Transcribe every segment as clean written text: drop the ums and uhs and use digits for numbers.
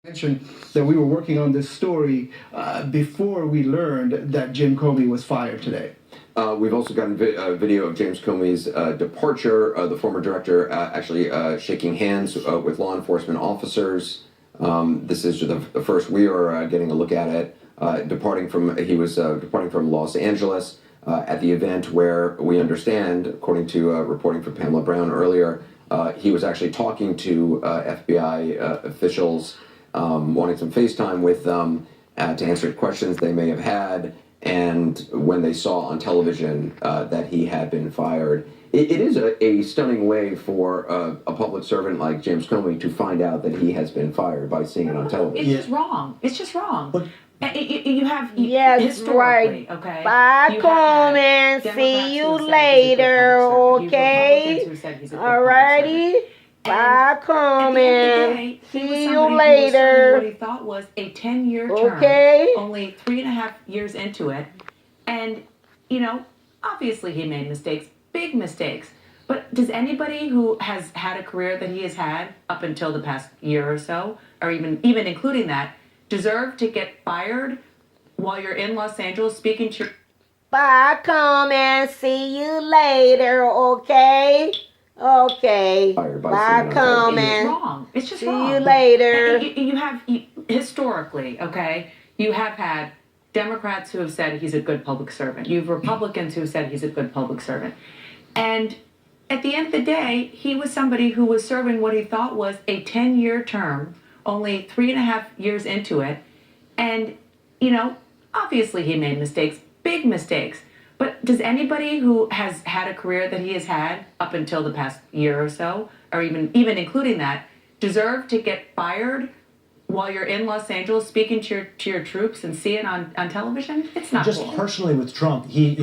Mentioned that we were working on this story before we learned that Jim Comey was fired today. We've also gotten a video of James Comey's departure, the former director actually shaking hands with law enforcement officers. This is the first we are getting a look at it. He was departing from Los Angeles at the event where we understand, according to reporting from Pamela Brown earlier, he was actually talking to FBI officials, wanting some FaceTime with them to answer questions they may have had. And when they saw on television that he had been fired, it is a stunning way for a public servant like James Comey to find out that he has been fired by seeing it on television. It's just wrong. It's just wrong. But you have yes, historically, right. Okay. Bye, Comey. See you later. Okay. Alrighty. Bye, Comey. See you later. What he thought was a 10-year term. Okay. Only 3.5 years into it, and obviously he made mistakes, big mistakes. But does anybody who has had a career that he has had up until the past year or so, or even including that, deserve to get fired while you're in Los Angeles speaking to your... Bye, Comey. See you later, okay? Okay. Bye, Comey. It's wrong. It's just See wrong. See you later. You have, historically, okay, you have had Democrats who have said he's a good public servant. You have Republicans who have said he's a good public servant. And at the end of the day, he was somebody who was serving what he thought was a 10-year term, only 3.5 years into it. And, obviously he made mistakes, big mistakes. But does anybody who has had a career that he has had up until the past year or so, or even including that, deserve to get fired while you're in Los Angeles speaking to your troops and see it on television? It's not just cool. Personally with Trump, he,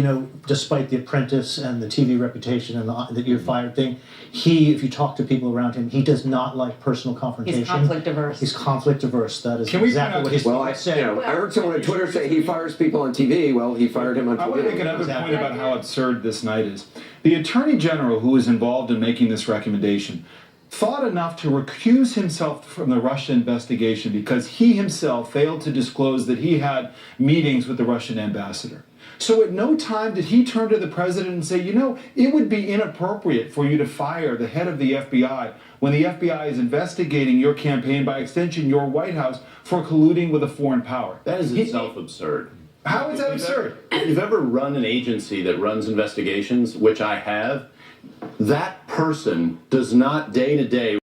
despite The Apprentice and the TV reputation and the you're fired thing, if you talk to people around him, he does not like personal confrontation. He's conflict averse. He's conflict averse. That is exactly what he's I heard someone on Twitter say he fires people on TV. Well, he fired him on TV. I want to make another point about how absurd this night is. The Attorney General, who was involved in making this recommendation, thought enough to recuse himself from the Russia investigation because he himself failed to disclose that he had meetings with the Russian ambassador. So at no time did he turn to the president and say, it would be inappropriate for you to fire the head of the FBI when the FBI is investigating your campaign, by extension your White House, for colluding with a foreign power. That is itself absurd. How is that absurd? If you've ever run an agency that runs investigations, which I have, that person does not day to day